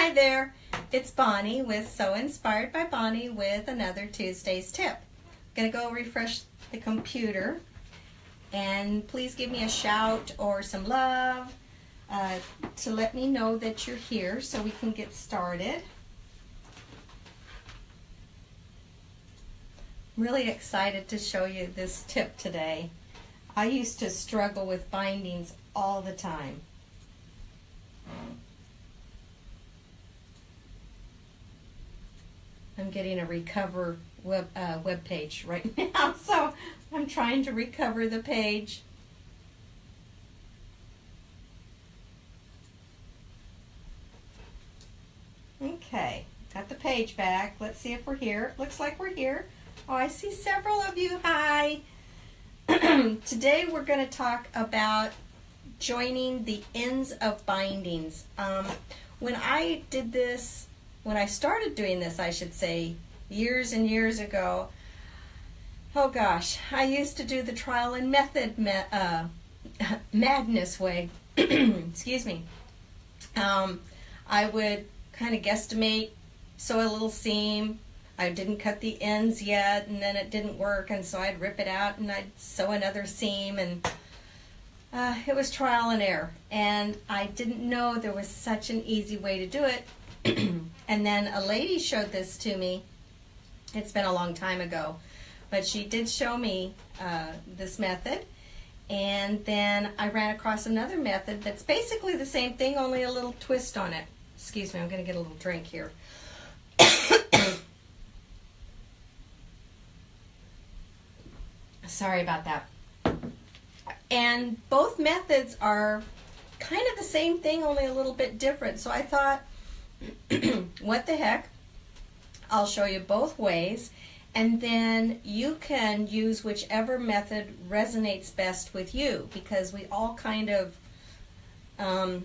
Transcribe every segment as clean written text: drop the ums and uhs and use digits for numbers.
Hi there, it's Bonnie with So Inspired by Bonnie with another Tuesday's tip. I'm going to go refresh the computer, and please give me a shout or some love to let me know that you're here so we can get started. I'm really excited to show you this tip today. I used to struggle with bindings all the time. I'm getting a recover web page right now, so I'm trying to recover the page. Okay, got the page back. Let's see if we're here. Looks like we're here. Oh, I see several of you. Hi. Today we're going to talk about joining the ends of bindings. When I did this, when I started doing this, I should say, years and years ago, oh gosh, I used to do the trial and method madness way. Excuse me. I would kind of guesstimate, sew a little seam. I didn't cut the ends yet, and then it didn't work, and so I'd rip it out and I'd sew another seam, and it was trial and error. And I didn't know there was such an easy way to do it. And then a lady showed this to me. It's been a long time ago, but she did show me this method. And then I ran across another method that's basically the same thing, only a little twist on it. Excuse me, I'm going to get a little drink here. Sorry about that. And both methods are kind of the same thing, only a little bit different. So I thought, what the heck, I'll show you both ways, and then you can use whichever method resonates best with you, because we all kind of, well,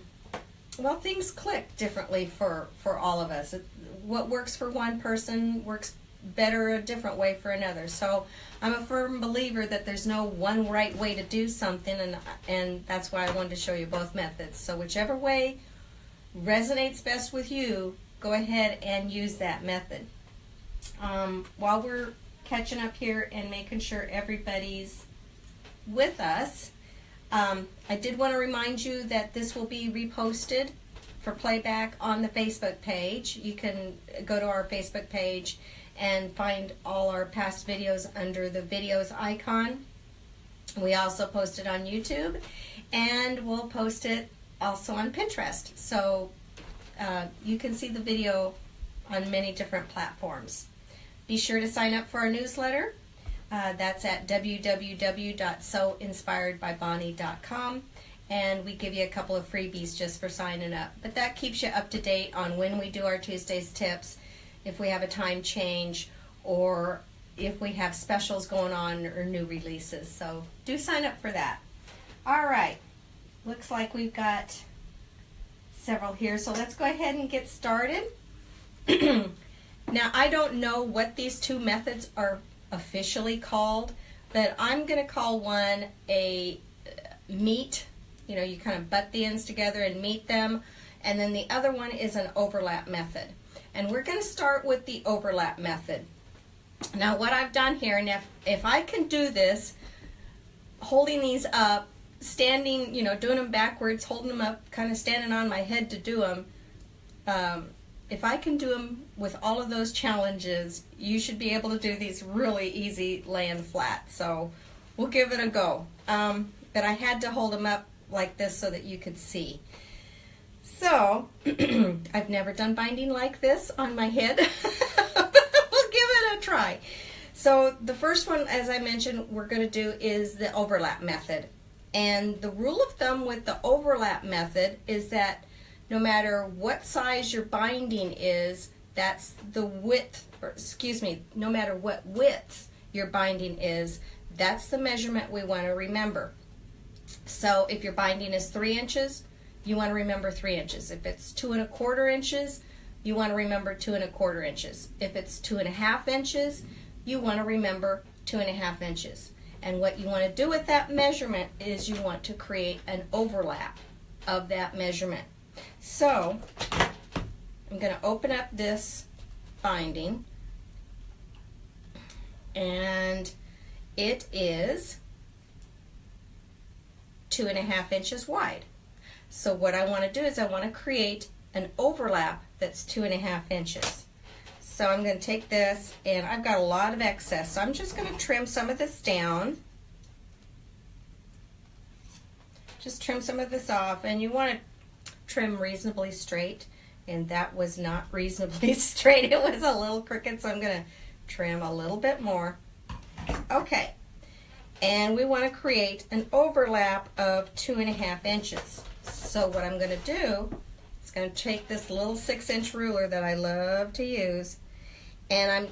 things click differently for all of us. What works for one person works better a different way for another. So I'm a firm believer that there's no one right way to do something, and that's why I wanted to show you both methods. So whichever way resonates best with you, go ahead and use that method. While we're catching up here and making sure everybody's with us, I did want to remind you that this will be reposted for playback on the Facebook page. You can go to our Facebook page and find all our past videos under the videos icon. We also post it on YouTube, and we'll post it also on Pinterest. So you can see the video on many different platforms. Be sure to sign up for our newsletter. That's at www.soinspiredbybonnie.com, and we give you a couple of freebies just for signing up. But that keeps you up to date on when we do our Tuesdays tips, if we have a time change, or if we have specials going on or new releases. So do sign up for that. All right, looks like we've got several here, so let's go ahead and get started. Now, I don't know what these two methods are officially called, but I'm going to call one a meet. You know, you kind of butt the ends together and meet them, and then the other one is an overlap method. And we're going to start with the overlap method. Now, what I've done here, and if I can do this, holding these up, standing, you know, doing them backwards, holding them up, kind of standing on my head to do them, if I can do them with all of those challenges, you should be able to do these really easy laying flat. So we'll give it a go. But I had to hold them up like this so that you could see. So I've never done binding like this on my head, but we'll give it a try. So the first one, as I mentioned, we're going to do is the overlap method. And the rule of thumb with the overlap method is that no matter what size your binding is, that's the width, or excuse me, no matter what width your binding is, that's the measurement we want to remember. So if your binding is 3 inches, you want to remember 3 inches. If it's 2 1/4 inches, you want to remember 2 1/4 inches. If it's 2 1/2 inches, you want to remember 2 1/2 inches. And what you want to do with that measurement is you want to create an overlap of that measurement. So I'm going to open up this binding, and it is 2.5 inches wide. So what I want to do is I want to create an overlap that's 2.5 inches. So I'm going to take this, and I've got a lot of excess, so I'm just going to trim some of this down. Just trim some of this off, and you want to trim reasonably straight, and that was not reasonably straight. It was a little crooked, so I'm going to trim a little bit more. Okay, and we want to create an overlap of 2.5 inches. So what I'm going to do is going to take this little 6-inch ruler that I love to use, and I'm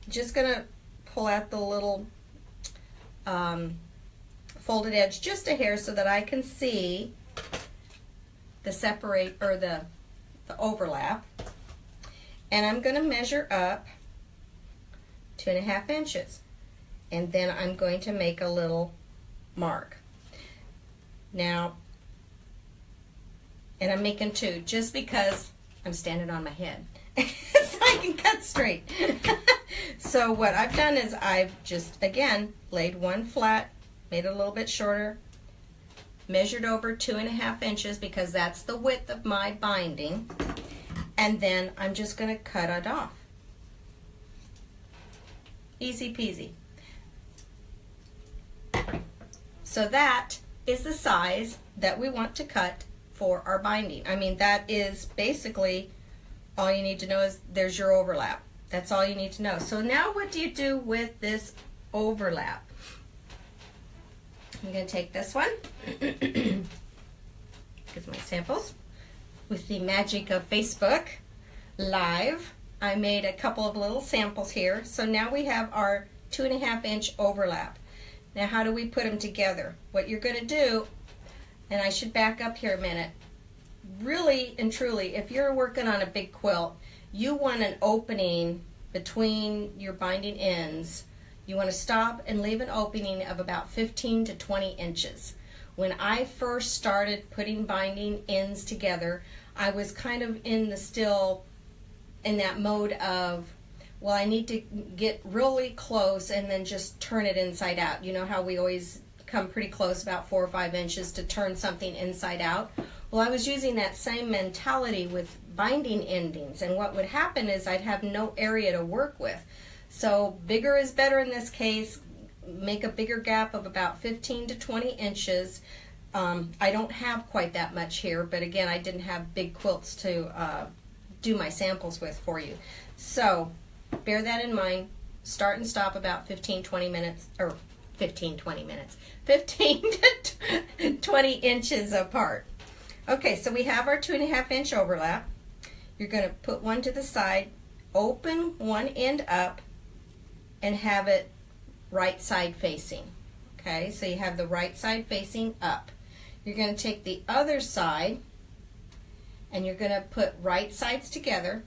just going to pull out the little folded edge just a hair so that I can see the separate, or the overlap, and I'm going to measure up 2.5 inches, and then I'm going to make a little mark. Now, and I'm making 2 just because I'm standing on my head so I can cut straight. So what I've done is I've just, again, laid one flat, made it a little bit shorter, measured over 2.5 inches because that's the width of my binding, and then I'm just going to cut it off. Easy peasy. So that is the size that we want to cut for our binding. I mean, that is basically all you need to know. Is there's your overlap. That's all you need to know. So now what do you do with this overlap? I'm going to take this one, because my samples, with the magic of Facebook Live, I made a couple of little samples here. So now we have our 2.5 inch overlap. Now how do we put them together? What you're going to do, and I should back up here a minute, really and truly, if you're working on a big quilt, you want an opening between your binding ends. You want to stop and leave an opening of about 15 to 20 inches. When I first started putting binding ends together, I was kind of in that mode of, well, I need to get really close and then just turn it inside out. You know how we always come pretty close, about 4 or 5 inches, to turn something inside out? Well, I was using that same mentality with binding endings, and what would happen is I'd have no area to work with. So bigger is better in this case. Make a bigger gap of about 15 to 20 inches. I don't have quite that much here, but again, I didn't have big quilts to do my samples with for you. So bear that in mind. Start and stop about 15-20 minutes, or 15-20 minutes, 15 to 20 inches apart. Okay, so we have our 2.5 inch overlap. You're going to put one to the side, open one end up, and have it right side facing. Okay, so you have the right side facing up. You're going to take the other side, and you're going to put right sides together.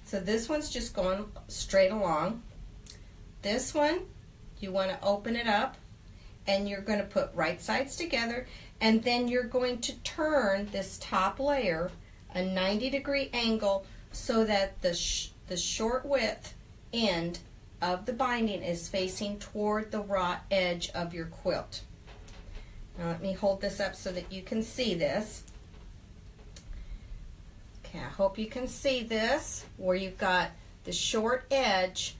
So this one's just going straight along. This one, you want to open it up, and you're going to put right sides together, and then you're going to turn this top layer a 90-degree angle so that the short width end of the binding is facing toward the raw edge of your quilt. Now let me hold this up so that you can see this. Okay, I hope you can see this, where you've got the short edge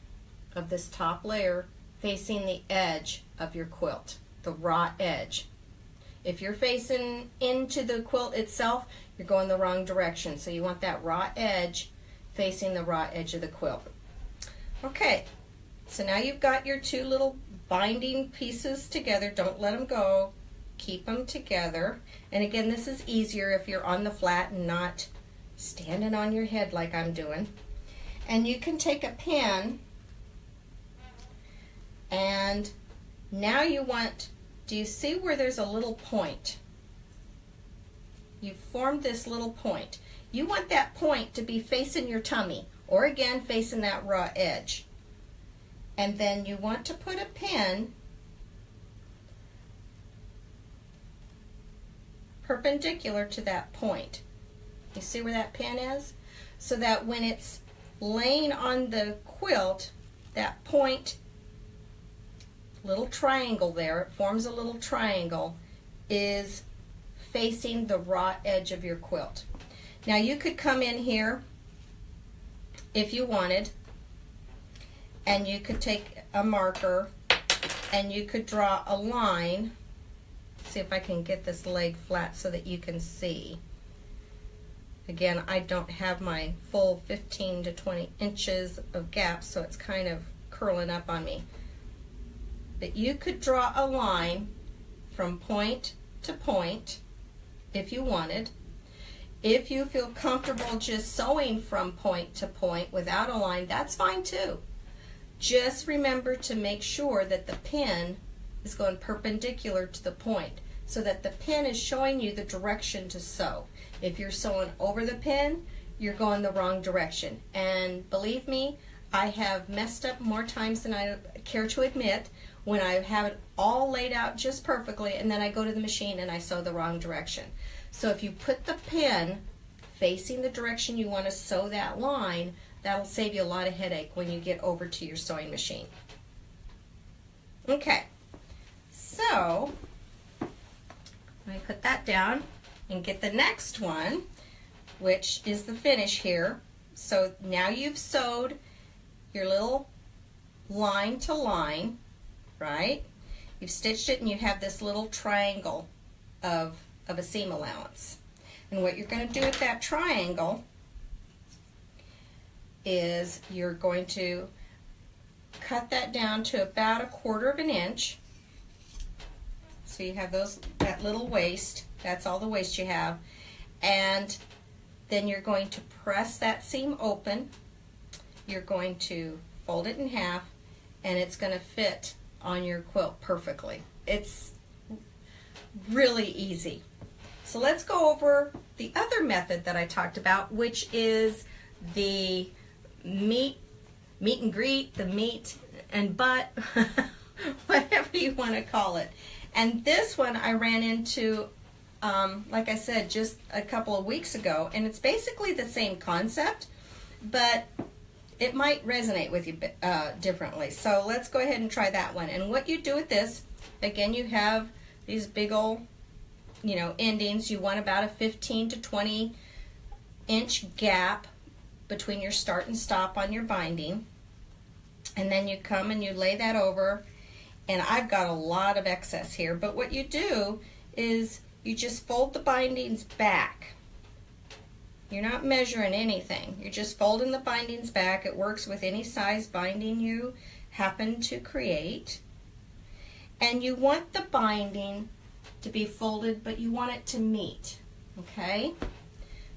of this top layer facing the edge of your quilt, the raw edge. If you're facing into the quilt itself, you're going the wrong direction. So you want that raw edge facing the raw edge of the quilt. Okay, so now you've got your 2 little binding pieces together. Don't let them go. Keep them together. And again, this is easier if you're on the flat and not standing on your head like I'm doing. And you can take a pin, and now you want, do you see where there's a little point? You've formed this little point. You want that point to be facing your tummy, or again facing that raw edge. And then you want to put a pin perpendicular to that point. You see where that pin is? so that when it's laying on the quilt, that point, little triangle there, it forms a little triangle, is facing the raw edge of your quilt. Now you could come in here if you wanted, and you could take a marker and you could draw a line. See if I can get this leg flat so that you can see. Again, I don't have my full 15 to 20 inches of gap, so it's kind of curling up on me. But you could draw a line from point to point if you wanted. If you feel comfortable just sewing from point to point without a line, that's fine too. Just remember to make sure that the pin is going perpendicular to the point so that the pin is showing you the direction to sew. If you're sewing over the pin, you're going the wrong direction. And believe me, I have messed up more times than I care to admit when I have it all laid out just perfectly and then I go to the machine and I sew the wrong direction. So if you put the pin facing the direction you want to sew that line, that'll save you a lot of headache when you get over to your sewing machine. Okay, so let me put that down and get the next one, which is the finish here. So now you've sewed your little line to line, right? You've stitched it and you have this little triangle of a seam allowance. And what you're going to do with that triangle is you're going to cut that down to about 1/4 of an inch. So you have that little waist, that's all the waist you have. And then you're going to press that seam open. You're going to fold it in half and it's going to fit on your quilt perfectly. It's really easy. So let's go over the other method that I talked about, which is the meet and greet, the meet and butt, whatever you want to call it. And this one I ran into, like I said, just a couple of weeks ago, and it's basically the same concept, but it might resonate with you differently. So let's go ahead and try that one. And what you do with this, again, you have these big old, endings. You want about a 15 to 20 inch gap between your start and stop on your binding. And then you come and you lay that over, and I've got a lot of excess here, but what you do is you just fold the bindings back. You're not measuring anything. You're just folding the bindings back. It works with any size binding you happen to create. And you want the binding to be folded, but you want it to meet, okay?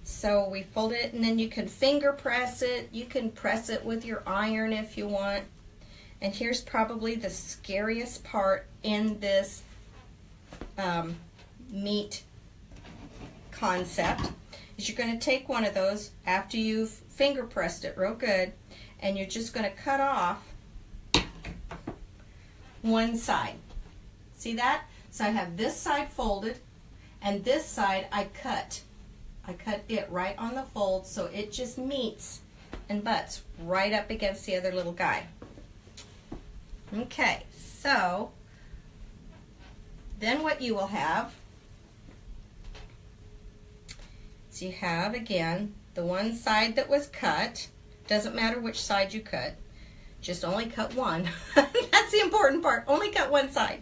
So we fold it, and then you can finger press it. You can press it with your iron if you want. And here's probably the scariest part in this meet concept, is you're going to take one of those after you've finger pressed it real good, and you're just going to cut off one side. See that? So I have this side folded, and this side I cut it right on the fold so it just meets and butts right up against the other little guy. Okay, so then what you will have is you have, again, the one side that was cut. Doesn't matter which side you cut, just only cut one. That's the important part, only cut one side.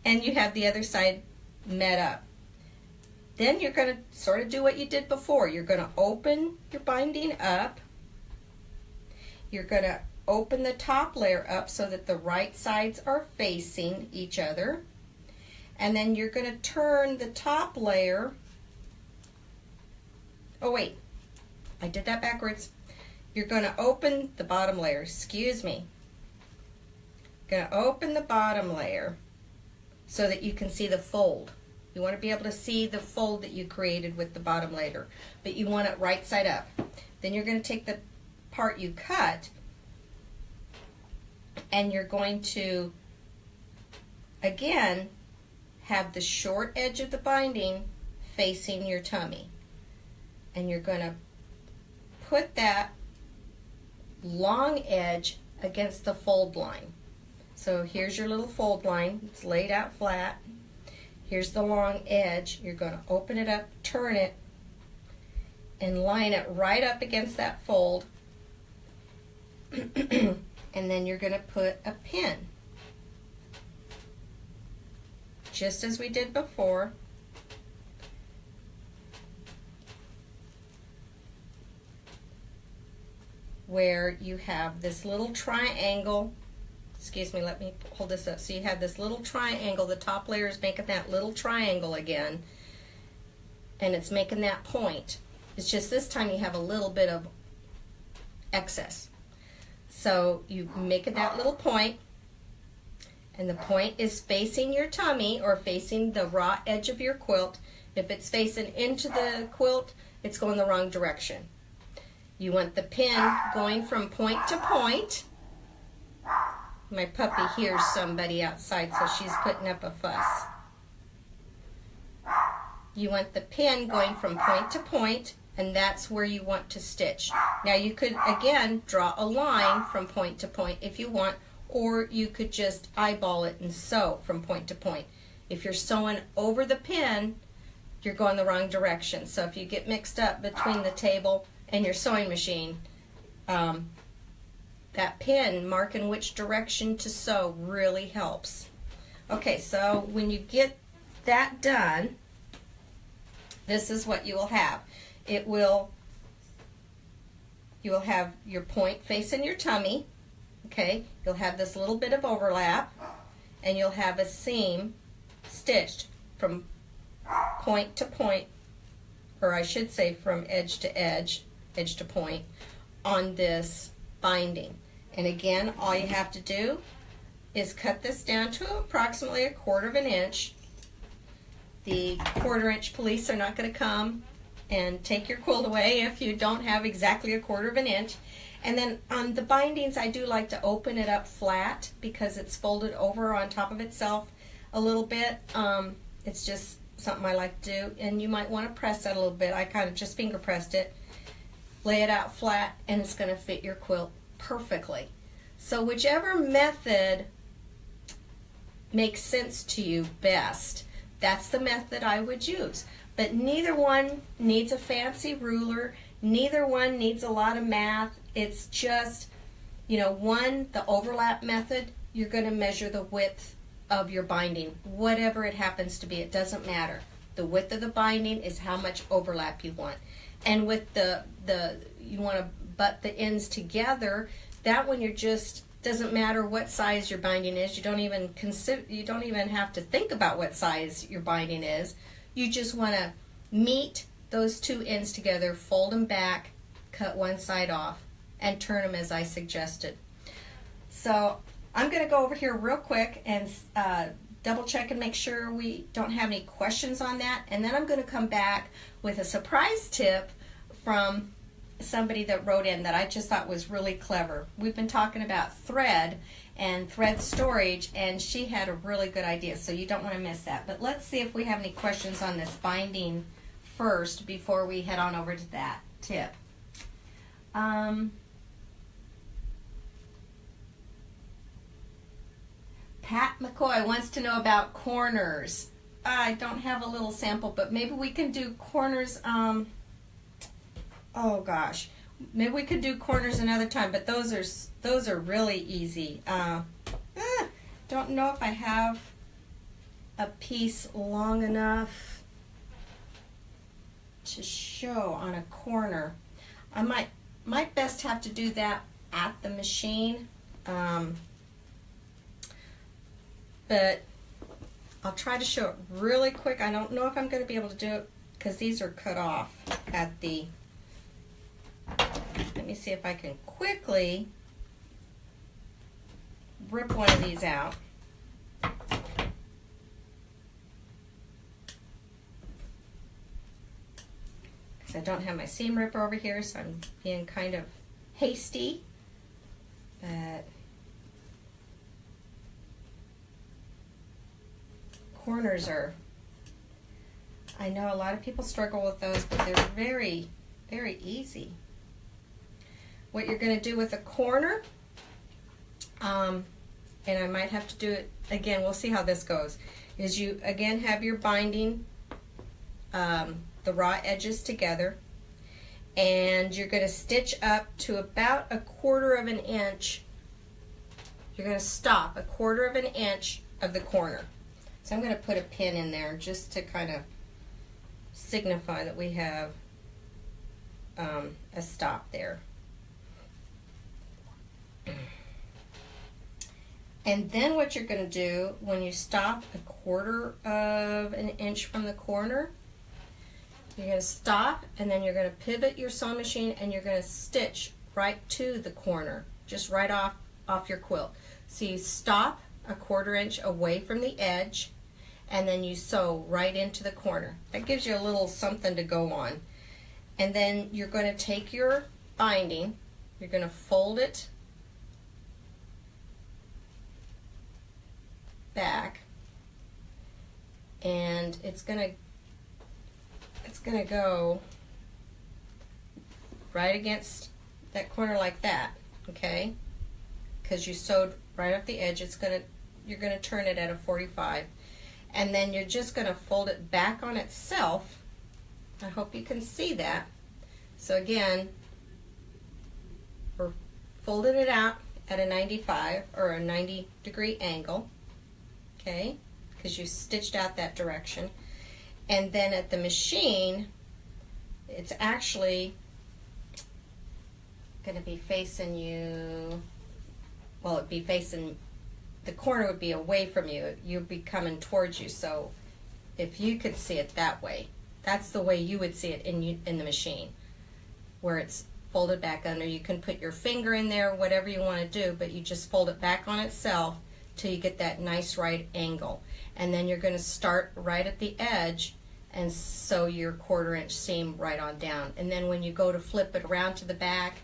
And you have the other side met up. Then you're going to sort of do what you did before. You're going to open your binding up. You're going to open the top layer up so that the right sides are facing each other. And then you're going to turn the top layer. Oh wait, I did that backwards. You're going to open the bottom layer, excuse me. Going to open the bottom layer so that you can see the fold. You want to be able to see the fold that you created with the bottom layer, but you want it right side up. Then you're going to take the part you cut and you're going to, again, have the short edge of the binding facing your tummy. And you're going to put that long edge against the fold line. So here's your little fold line. It's laid out flat. Here's the long edge. You're going to open it up, turn it, and line it right up against that fold. And then you're going to put a pin, just as we did before. Where you have this little triangle. Excuse me, let me hold this up. So you have this little triangle. The top layer is making that little triangle again, and it's making that point. It's just this time you have a little bit of excess. So you make it that little point, and the point is facing your tummy or facing the raw edge of your quilt. If it's facing into the quilt, it's going the wrong direction. You want the pin going from point to point. My puppy hears somebody outside, so she's putting up a fuss. You want the pin going from point to point, and that's where you want to stitch. Now you could, again, draw a line from point to point if you want, or you could just eyeball it and sew from point to point. If you're sewing over the pin, you're going the wrong direction. So if you get mixed up between the table and your sewing machine, that pin marking which direction to sew really helps. Okay, so when you get that done, this is what you will have. You will have your point facing your tummy, okay? You'll have this little bit of overlap, and you'll have a seam stitched from point to point, or I should say from edge to edge, edge to point, on this binding. And again, all you have to do is cut this down to approximately 1/4 inch. The 1/4 inch police are not going to come and take your quilt away if you don't have exactly 1/4 inch. And then on the bindings, I do like to open it up flat because it's folded over on top of itself a little bit. It's just something I like to do, and you might want to press that a little bit. I kind of just finger pressed it. Lay it out flat, and it's going to fit your quilt perfectly. So whichever method makes sense to you best, that's the method I would use. But neither one needs a fancy ruler. Neither one needs a lot of math. It's just, one, the overlap method, you're going to measure the width of your binding, whatever it happens to be. It doesn't matter. The width of the binding is how much overlap you want. And with you want to butt the ends together. That one doesn't matter what size your binding is. You don't even have to think about what size your binding is. You just want to meet those two ends together, fold them back, cut one side off, and turn them as I suggested. So I'm going to go over here real quick and double check and make sure we don't have any questions on that, and then I'm going to come back with a surprise tip from somebody that wrote in that I just thought was really clever. We've been talking about thread and thread storage, and she had a really good idea, so you don't want to miss that. But let's see if we have any questions on this binding first before we head on over to that tip. Pat McCoy wants to know about corners. I don't have a little sample, but maybe we can do corners. Oh gosh, maybe we could do corners another time. But those are really easy. Don't know if I have a piece long enough to show on a corner. I might best have to do that at the machine. But I'll try to show it really quick. I don't know if I'm going to be able to do it because these are cut off at the... Let me see if I can quickly rip one of these out. Because I don't have my seam ripper over here, so I'm being kind of hasty. But corners are, I know a lot of people struggle with those, but they're very, very easy. what you're going to do with a corner, and I might have to do it again, we'll see how this goes, is you again have your binding, the raw edges together, and you're going to stitch up to about 1/4 of an inch. You're going to stop 1/4 of an inch of the corner. So I'm going to put a pin in there just to kind of signify that we have a stop there. And then what you're going to do when you stop 1/4 of an inch from the corner, you're going to stop, and then you're going to pivot your sewing machine, and you're going to stitch right to the corner, just right off your quilt. So you stop 1/4 inch away from the edge, and then you sew right into the corner. That gives you a little something to go on. And then you're going to take your binding, you're going to fold it back, and it's going to go right against that corner like that, okay? Because you sewed right up the edge. You're going to turn it at a 45, and then you're just going to fold it back on itself. I hope you can see that. So again, we're folding it out at a 95 or a 90-degree angle, okay? Because you stitched out that direction. And then at the machine, it's actually going to be facing you, well, it'd be facing, the corner would be away from you. You'd be coming towards you. So if you could see it that way, that's the way you would see it in the machine, where it's folded back under. You can put your finger in there, whatever you want to do, but you just fold it back on itself till you get that nice right angle. And then you're going to start right at the edge and sew your 1/4 inch seam right on down. And then when you go to flip it around to the back,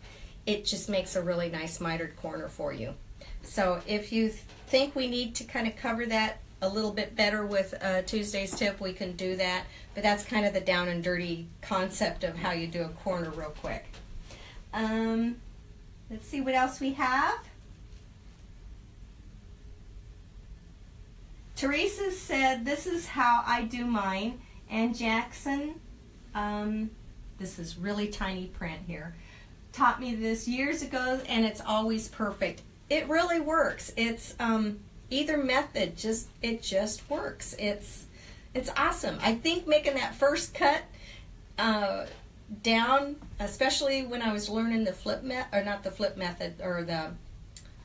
it just makes a really nice mitered corner for you. So if you think we need to kind of cover that a little bit better with Tuesday's tip, we can do that. But that's kind of the down and dirty concept of how you do a corner real quick. Let's see what else we have. Teresa said, "This is how I do mine." And Jackson, this is really tiny print here, taught me this years ago, and it's always perfect. It really works. It's either method, it just works. It's awesome. I think making that first cut down, especially when I was learning the flip method, or not the flip method, or the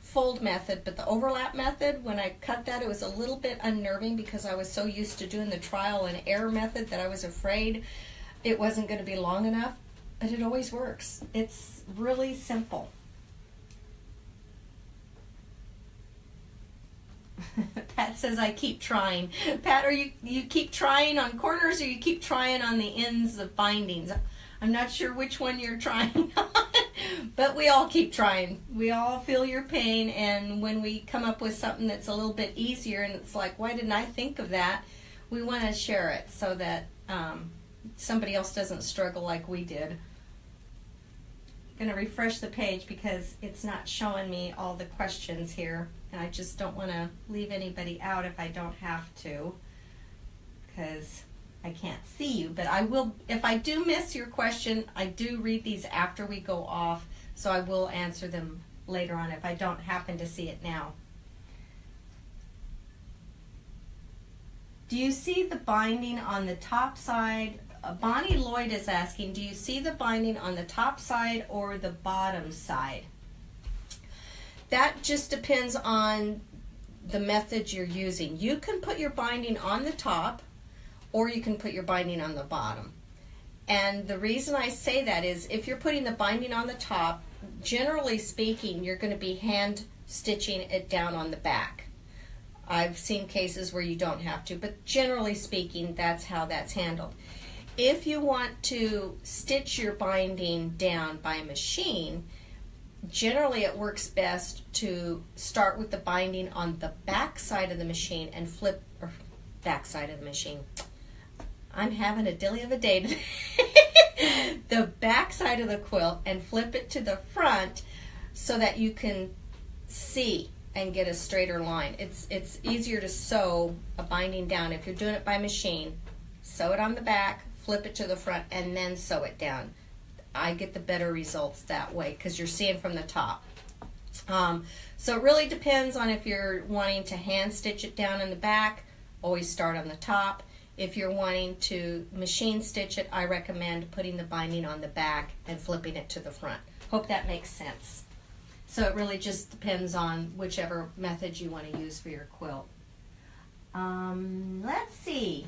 fold method, but the overlap method, when I cut that, it was a little bit unnerving because I was so used to doing the trial and error method that I was afraid it wasn't going to be long enough, but it always works. It's really simple. Pat says, "I keep trying." Pat, are you keep trying on corners, or you keep trying on the ends of bindings? I'm not sure which one you're trying on, but we all keep trying. We all feel your pain, and when we come up with something that's a little bit easier and it's like, why didn't I think of that? We want to share it so that somebody else doesn't struggle like we did. I'm going to refresh the page because it's not showing me all the questions here, and I just don't want to leave anybody out if I don't have to, because I can't see you. But I will, if I do miss your question, I do read these after we go off, so I will answer them later on if I don't happen to see it now. Do you see the binding on the top side? Bonnie Lloyd is asking, do you see the binding on the top side or the bottom side? That just depends on the method you're using. You can put your binding on the top, or you can put your binding on the bottom. And the reason I say that is, if you're putting the binding on the top, generally speaking, you're going to be hand stitching it down on the back. I've seen cases where you don't have to, but generally speaking, that's how that's handled. If you want to stitch your binding down by machine, generally it works best to start with the binding on the back side of the machine and flip, or back side of the machine. I'm having a dilly of a day today. the back side of the quilt and flip it to the front so that you can see and get a straighter line. It's easier to sew a binding down. If you're doing it by machine, sew it on the back, flip it to the front, and then sew it down. I get the better results that way because you're seeing from the top. So it really depends on if you're wanting to hand stitch it down in the back, always start on the top. If you're wanting to machine stitch it, I recommend putting the binding on the back and flipping it to the front. Hope that makes sense. So it really just depends on whichever method you want to use for your quilt. Let's see.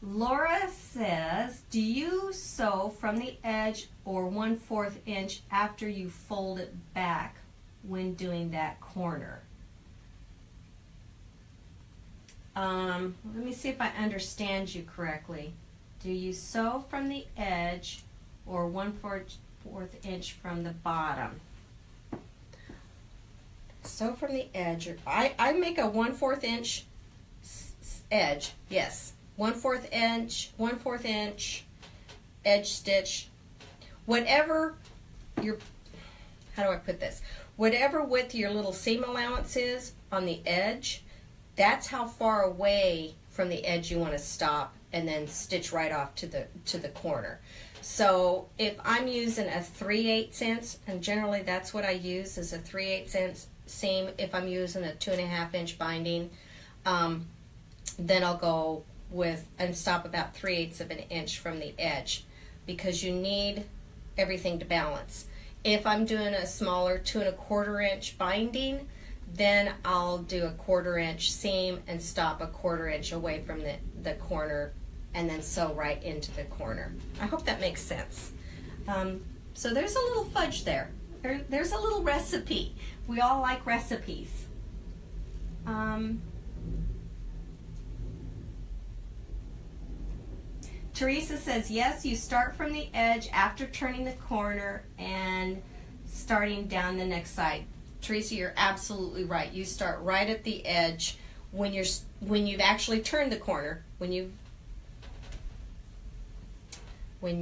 Laura says, do you sew from the edge or 1/4 inch after you fold it back when doing that corner? Let me see if I understand you correctly. Do you sew from the edge or 1/4 inch from the bottom? Sew from the edge. I make a 1/4 inch edge, yes. 1/4 inch edge stitch. Whatever your, how do I put this? Whatever width your little seam allowance is on the edge, that's how far away from the edge you want to stop and then stitch right off to the corner. So if I'm using a 3/8 inch, and generally that's what I use is a 3/8 inch seam. If I'm using a 2.5 inch binding, then I'll go with and stop about 3/8 of an inch from the edge because you need everything to balance. If I'm doing a smaller 2 1/4 inch binding, then I'll do a 1/4 inch seam and stop a 1/4 inch away from the corner and then sew right into the corner. I hope that makes sense. So there's a little fudge there. There's a little recipe. We all like recipes. Teresa says, yes, you start from the edge after turning the corner and starting down the next side. Teresa, you're absolutely right. You start right at the edge when you've actually turned the corner. When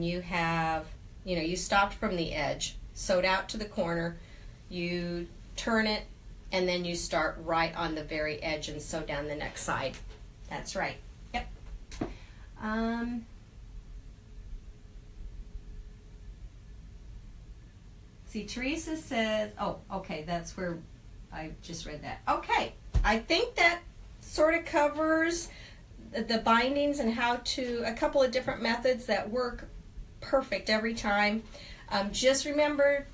you have, you stopped from the edge, sewed out to the corner, you turn it, and then you start right on the very edge and sew down the next side. That's right. Yep. See, Teresa says, oh, okay, that's where I just read that. Okay, I think that sort of covers the bindings and how to, a couple of different methods that work perfect every time. Just remember,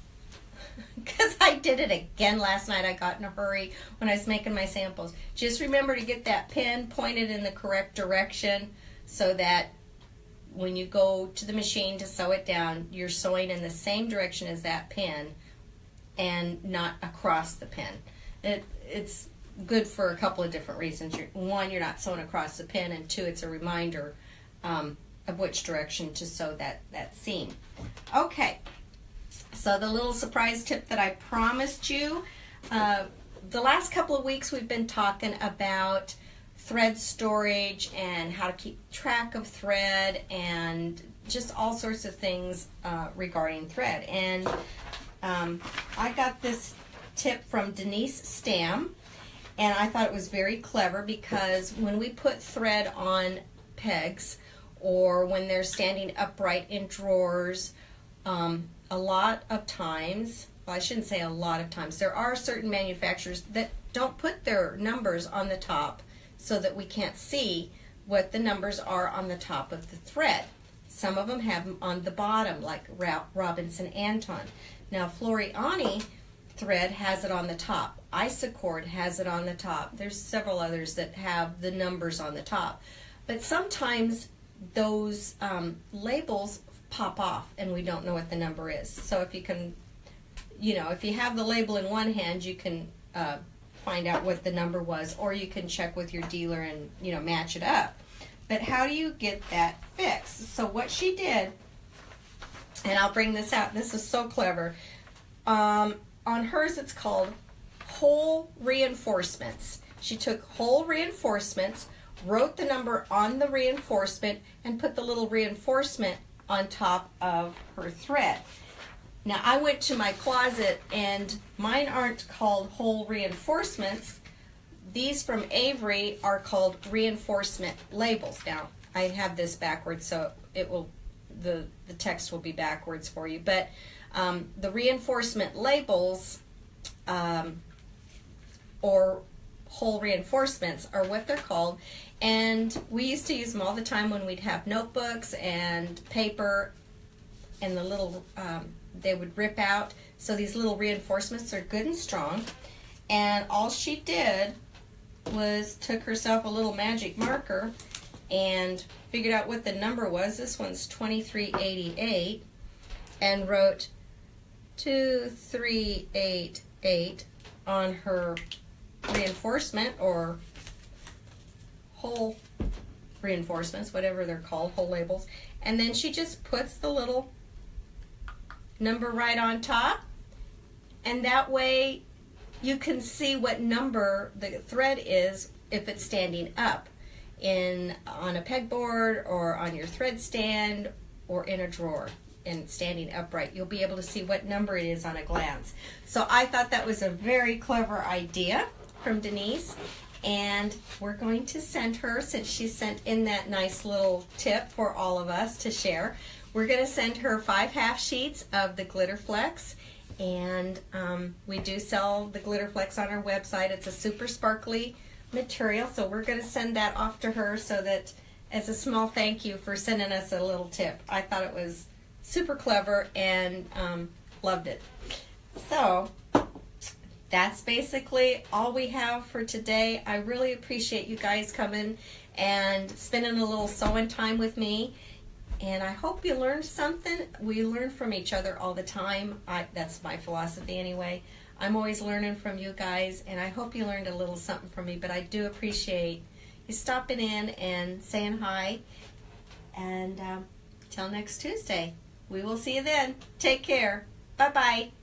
because I did it again last night, I got in a hurry when I was making my samples. Just remember to get that pin pointed in the correct direction so that when you go to the machine to sew it down, you're sewing in the same direction as that pin and not across the pin. It's good for a couple of different reasons. One, you're not sewing across the pin, and two, it's a reminder of which direction to sew that seam. Okay, so the little surprise tip that I promised you, the last couple of weeks we've been talking about thread storage and how to keep track of thread and just all sorts of things regarding thread. And I got this tip from Denise Stam, and I thought it was very clever because when we put thread on pegs or when they're standing upright in drawers, a lot of times, well, I shouldn't say a lot of times, there are certain manufacturers that don't put their numbers on the top so that we can't see what the numbers are on the top of the thread. Some of them have them on the bottom, like Robinson Anton. Now, Floriani thread has it on the top. Isacord has it on the top. There's several others that have the numbers on the top. But sometimes those labels pop off and we don't know what the number is. So if you can, if you have the label in one hand, you can find out what the number was, or you can check with your dealer and match it up. But how do you get that fixed? So what she did, and I'll bring this out, this is so clever, on hers it's called hole reinforcements. She took hole reinforcements, wrote the number on the reinforcement, and put the little reinforcement on top of her thread. Now I went to my closet, and mine aren't called whole reinforcements. These from Avery are called reinforcement labels. Now I have this backwards, so it will the text will be backwards for you. But the reinforcement labels, or whole reinforcements, are what they're called. And we used to use them all the time when we'd have notebooks and paper, and the little they would rip out. So these little reinforcements are good and strong. And all she did was took herself a little magic marker and figured out what the number was. This one's 2388, and wrote 2388 on her reinforcement, or whole reinforcements, whatever they're called, whole labels. And then she just puts the little number right on top, and that way you can see what number the thread is if it's standing up on a pegboard, or on your thread stand, or in a drawer and standing upright. You'll be able to see what number it is on a glance. So I thought that was a very clever idea from Denise, and we're going to send her, since she sent in that nice little tip for all of us to share, we're going to send her 5 half sheets of the Glitter Flex. And we do sell the Glitter Flex on our website. It's a super sparkly material, so we're going to send that off to her, so that as a small thank you for sending us a little tip. I thought it was super clever, and loved it. So that's basically all we have for today. I really appreciate you guys coming and spending a little sewing time with me. And I hope you learned something. We learn from each other all the time. That's my philosophy anyway. I'm always learning from you guys, and I hope you learned a little something from me. But I do appreciate you stopping in and saying hi. And till next Tuesday, we will see you then. Take care. Bye-bye.